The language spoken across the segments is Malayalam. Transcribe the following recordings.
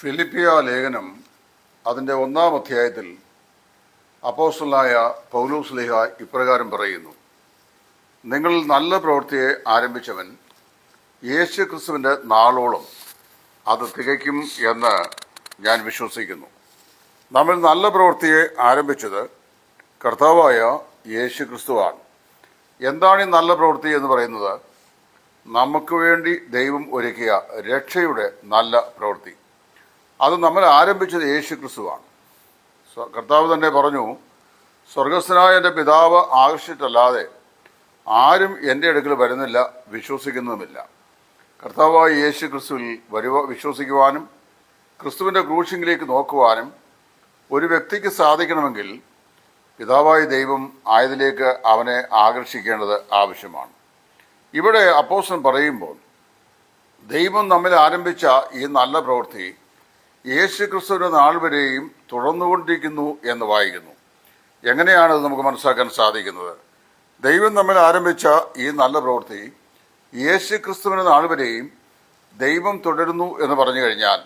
ഫിലിപ്പിയ ലേഖനം അതിൻ്റെ 1-ാം അധ്യായത്തിൽ അപ്പോസ്തലനായ പൗലോസ് ശ്ലീഹ ഇപ്രകാരം പറയുന്നു: നിങ്ങൾ നല്ല പ്രവൃത്തിയെ ആരംഭിച്ചവൻ യേശു ക്രിസ്തുവിൻ്റെ നാളോളം അത് തികയ്ക്കും എന്ന് ഞാൻ വിശ്വസിക്കുന്നു. നമ്മൾ നല്ല പ്രവൃത്തിയെ ആരംഭിച്ചത് കർത്താവായ യേശു ക്രിസ്തുവാണ്. എന്താണ് ഈ നല്ല പ്രവൃത്തി എന്ന് പറയുന്നത്? നമുക്ക് വേണ്ടി ദൈവം ഒരുക്കിയ രക്ഷയുടെ നല്ല പ്രവൃത്തി. അത് നമ്മൾ ആരംഭിച്ചത് യേശു ക്രിസ്തുവാണ്. കർത്താവ് തന്നെ പറഞ്ഞു, സ്വർഗസ്ഥനായ എൻ്റെ പിതാവ് ആകർഷിച്ചിട്ടല്ലാതെ ആരും എൻ്റെ അടുക്കൽ വരുന്നില്ല, വിശ്വസിക്കുന്നതുമില്ല. കർത്താവായ യേശു ക്രിസ്തുവിൽ വിശ്വസിക്കുവാനും ക്രിസ്തുവിൻ്റെ ക്രൂശിങ്കിലേക്ക് നോക്കുവാനും ഒരു വ്യക്തിക്ക് സാധിക്കണമെങ്കിൽ പിതാവായ ദൈവം ആയതിലേക്ക് അവനെ ആകർഷിക്കേണ്ടത് ആവശ്യമാണ്. ഇവിടെ അപ്പോസ്തലൻ പറയുമ്പോൾ ദൈവം നമ്മിൽ ആരംഭിച്ച ഈ നല്ല പ്രവൃത്തി യേശു ക്രിസ്തുവിൻ്റെ നാൾ വരെയും തുടർന്നുകൊണ്ടിരിക്കുന്നു എന്ന് വായിക്കുന്നു. എങ്ങനെയാണത് നമുക്ക് മനസ്സിലാക്കാൻ സാധിക്കുന്നത്? ദൈവം നമ്മിൽ ആരംഭിച്ച ഈ നല്ല പ്രവൃത്തി യേശു ക്രിസ്തുവിൻ്റെ നാൾ വരെയും ദൈവം തുടരുന്നു എന്ന് പറഞ്ഞു കഴിഞ്ഞാൽ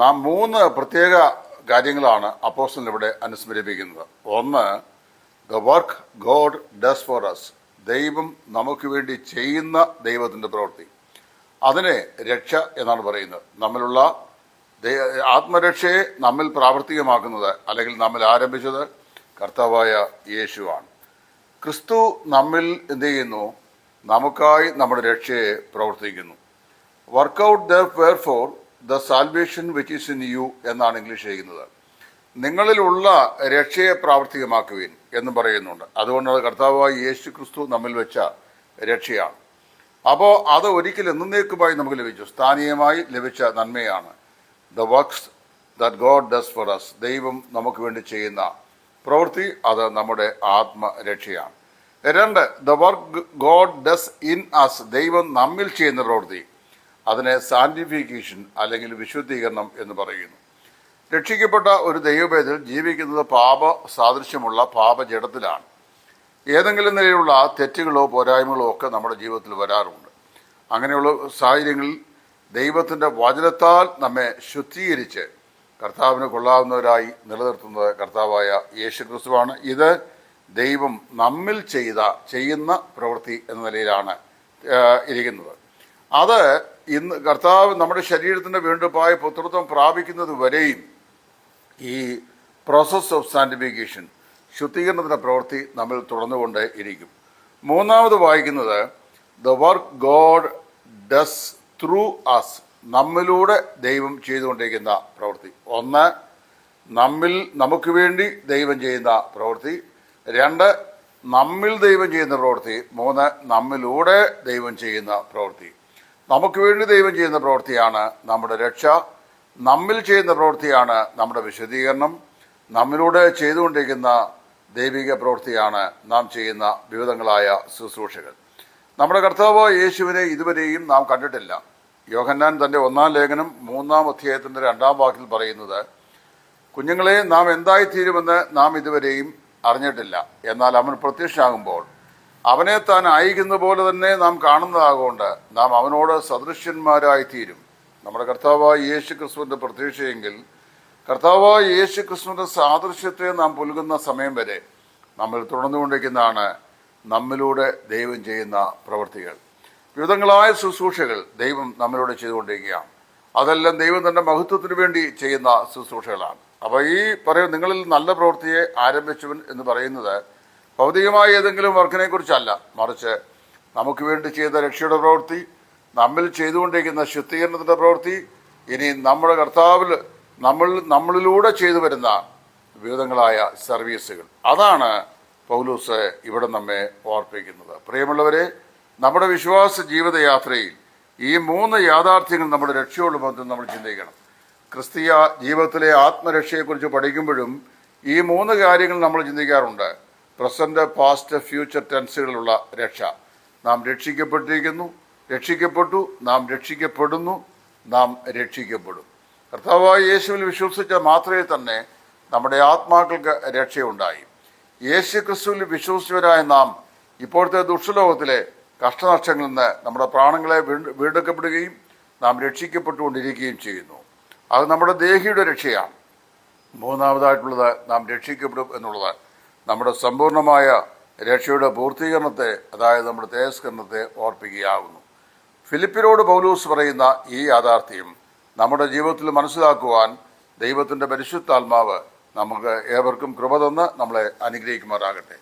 നാം 3 പ്രത്യേക കാര്യങ്ങളാണ് അപ്പോസ്തലൻ ഇവിടെ അനുസ്മരിപ്പിക്കുന്നത്. ഒന്ന്, the work God does for us. ദൈവം നമുക്ക് വേണ്ടി ചെയ്യുന്ന ദൈവത്തിൻ്റെ പ്രവൃത്തി, അതിനെ രക്ഷ എന്നാണ് പറയുന്നത്. നമ്മിലുള്ള ആത്മരക്ഷയെ നമ്മിൽ പ്രാവർത്തികമാക്കുന്നത് അല്ലെങ്കിൽ നമ്മിൽ ആരംഭിച്ചത് കർത്താവായ യേശുവാണ്. ക്രിസ്തു നമ്മിൽ എന്ത് ചെയ്യുന്നു? നമുക്കായി നമ്മുടെ രക്ഷയെ പ്രവർത്തിക്കുന്നു. Work out therefore the salvation which is in you എന്നാണ് ഇംഗ്ലീഷ് ചെയ്യുന്നത്. നിങ്ങളിലുള്ള രക്ഷയെ പ്രാവർത്തികമാക്കുവിൻ എന്നും പറയുന്നുണ്ട്. അതുകൊണ്ടാണ് കർത്താവായ യേശു ക്രിസ്തു നമ്മിൽ വെച്ച രക്ഷയാണ്. അപ്പോൾ അത് ഒരിക്കലും എന്നേക്കുമായി നമുക്ക് ലഭിച്ചു, സ്ഥാനീയമായി ലഭിച്ച നന്മയാണ്. The works that God does for us. ദൈവം നമുക്ക് വേണ്ടി ചെയ്യുന്ന പ്രവൃത്തി, അത് നമ്മുടെ ആത്മരക്ഷയാണ്. 2, the work God does in us. ദൈവം നമ്മിൽ ചെയ്യുന്ന പ്രവൃത്തി, അതിനെ സാന്റിഫിക്കേഷൻ അല്ലെങ്കിൽ വിശുദ്ധീകരണം എന്ന് പറയുന്നു. രക്ഷിക്കപ്പെട്ട ഒരു ദൈവഭേദത്തിൽ ജീവിക്കുന്നത് പാപ സാദൃശ്യമുള്ള പാപജഡത്തിലാണ്. ഏതെങ്കിലും നിലയിലുള്ള തെറ്റുകളോ പോരായ്മകളോ ഒക്കെ നമ്മുടെ ജീവിതത്തിൽ വരാറുണ്ട്. അങ്ങനെയുള്ള സാഹചര്യങ്ങളിൽ ദൈവത്തിൻ്റെ വചനത്താൽ നമ്മെ ശുദ്ധീകരിച്ച് കർത്താവിന് കൊള്ളാവുന്നവരായി നിലനിർത്തുന്നത് കർത്താവായ യേശു ക്രിസ്തുവാണ്. ഇത് ദൈവം നമ്മിൽ ചെയ്യുന്ന പ്രവൃത്തി എന്ന നിലയിലാണ് ഇരിക്കുന്നത്. അത് ഇന്ന് കർത്താവ് നമ്മുടെ ശരീരത്തിൻ്റെ വീണ്ടെടുപ്പായ പുത്രത്വം പ്രാപിക്കുന്നത് വരെയും ഈ പ്രോസസ് ഓഫ് സാന്റിഫിക്കേഷൻ, ശുദ്ധീകരണത്തിൻ്റെ പ്രവൃത്തി നമ്മിൽ തുടർന്നുകൊണ്ട് ഇരിക്കും. 3ാമത് വായിക്കുന്നത് the work God does through us. നമ്മിലൂടെ ദൈവം ചെയ്തുകൊണ്ടിരിക്കുന്ന പ്രവൃത്തി. 1, നമുക്ക് വേണ്ടി ദൈവം ചെയ്യുന്ന പ്രവൃത്തി. 2, നമ്മിൽ ദൈവം ചെയ്യുന്ന പ്രവൃത്തി. 3, നമ്മിലൂടെ ദൈവം ചെയ്യുന്ന പ്രവൃത്തി. നമുക്ക് വേണ്ടി ദൈവം ചെയ്യുന്ന പ്രവൃത്തിയാണ് നമ്മുടെ രക്ഷ. നമ്മിൽ ചെയ്യുന്ന പ്രവൃത്തിയാണ് നമ്മുടെ വിശുദ്ധീകരണം. നമ്മിലൂടെ ചെയ്തുകൊണ്ടിരിക്കുന്ന ദൈവിക പ്രവൃത്തിയാണ് നാം ചെയ്യുന്ന വിവിധങ്ങളായ ശുശ്രൂഷകൾ. നമ്മുടെ കർത്താവ് യേശുവിനെ ഇതുവരെയും നാം കണ്ടിട്ടില്ല. യോഹന്നാൻ തൻ്റെ 1-ാം ലേഖനം 3-ാം അധ്യായത്തിൻ്റെ 2-ാം വാക്യത്തിൽ പറയുന്നത്, കുഞ്ഞുങ്ങളെ, നാം എന്തായിത്തീരുമെന്ന് നാം ഇതുവരെയും അറിഞ്ഞിട്ടില്ല. എന്നാൽ അവൻ പ്രത്യക്ഷനാകുമ്പോൾ അവനെ താൻ അയക്കുന്ന പോലെ തന്നെ നാം കാണുന്നതാകൊണ്ട് നാം അവനോട് സദൃശ്യന്മാരായിത്തീരും. നമ്മുടെ കർത്താവായ യേശു ക്രിസ്തുവിൻ്റെ പ്രത്യക്ഷയെങ്കിൽ കർത്താവായ യേശു ക്രിസ്തുവിൻ്റെ സാദൃശ്യത്തെ നാം പുൽകുന്ന സമയം വരെ നമ്മൾ തുടർന്നുകൊണ്ടിരിക്കുന്നതാണ് നമ്മിലൂടെ ദൈവം ചെയ്യുന്ന പ്രവൃത്തികൾ. വിവിധങ്ങളായ ശുശ്രൂഷകൾ ദൈവം നമ്മിലൂടെ ചെയ്തുകൊണ്ടിരിക്കുകയാണ്. അതെല്ലാം ദൈവം തൻ്റെ മഹത്വത്തിന് വേണ്ടി ചെയ്യുന്ന ശുശ്രൂഷകളാണ്. അപ്പോൾ ഈ നിങ്ങളിൽ നല്ല പ്രവൃത്തിയെ ആരംഭിച്ചവൻ എന്ന് പറയുന്നത് ഭൗതികമായ ഏതെങ്കിലും വർക്കിനെ കുറിച്ചല്ല, മറിച്ച് നമുക്ക് വേണ്ടി ചെയ്ത രക്ഷയുടെ പ്രവൃത്തി, നമ്മിൽ ചെയ്തുകൊണ്ടിരിക്കുന്ന ശുദ്ധീകരണത്തിൻ്റെ പ്രവൃത്തി, ഇനി നമ്മുടെ കർത്താവിൽ നമ്മളിലൂടെ ചെയ്തു വരുന്ന വിവിധങ്ങളായ സർവീസുകൾ. അതാണ് പൗലോസ് ഇവിടെ നമ്മെ ഓർപ്പിക്കുന്നത്. പ്രിയമുള്ളവരെ, നമ്മുടെ വിശ്വാസ ജീവിതയാത്രയിൽ ഈ 3 യാഥാർത്ഥ്യങ്ങൾ നമ്മുടെ രക്ഷയോട് ബന്ധം നമ്മൾ ചിന്തിക്കണം. ക്രിസ്തീയ ജീവിതത്തിലെ ആത്മരക്ഷയെക്കുറിച്ച് പഠിക്കുമ്പോഴും ഈ 3 കാര്യങ്ങൾ നമ്മൾ ചിന്തിക്കാറുണ്ട്. പ്രസന്റ്, പാസ്റ്റ്, ഫ്യൂച്ചർ ടെൻസുകളിലുള്ള രക്ഷ. നാം രക്ഷിക്കപ്പെട്ടിരിക്കുന്നു, രക്ഷിക്കപ്പെട്ടു, നാം രക്ഷിക്കപ്പെടുന്നു, നാം രക്ഷിക്കപ്പെടും. കർത്താവായ യേശുവിൽ വിശ്വസിച്ച മാത്രമേ തന്നെ നമ്മുടെ ആത്മാക്കൾക്ക് രക്ഷയുണ്ടായി. യേശു ക്രിസ്തുവിൽ വിശ്വസിച്ചവരായ നാം ഇപ്പോഴത്തെ ദുഷ്ടലോകത്തിലെ കഷ്ടനഷ്ടങ്ങളിൽ നിന്ന് നമ്മുടെ പ്രാണങ്ങളെ വീണ്ടെടുക്കപ്പെടുകയും നാം രക്ഷിക്കപ്പെട്ടുകൊണ്ടിരിക്കുകയും ചെയ്യുന്നു. അത് നമ്മുടെ ദേഹിയുടെ രക്ഷയാണ്. മൂന്നാമതായിട്ടുള്ളത് നാം രക്ഷിക്കപ്പെടും എന്നുള്ളത് നമ്മുടെ സമ്പൂർണമായ രക്ഷയുടെ പൂർത്തീകരണത്തെ, അതായത് നമ്മുടെ തേജസ്കരണത്തെ ഓർപ്പിക്കുകയാകുന്നു. ഫിലിപ്പിനോട് പൗലോസ് പറയുന്ന ഈ യാഥാർത്ഥ്യം നമ്മുടെ ജീവിതത്തിൽ മനസ്സിലാക്കുവാൻ ദൈവത്തിൻ്റെ പരിശുദ്ധാത്മാവ് നമുക്ക് ഏവർക്കും കൃപ തന്ന് നമ്മളെ അനുഗ്രഹിക്കുമാറാകട്ടെ.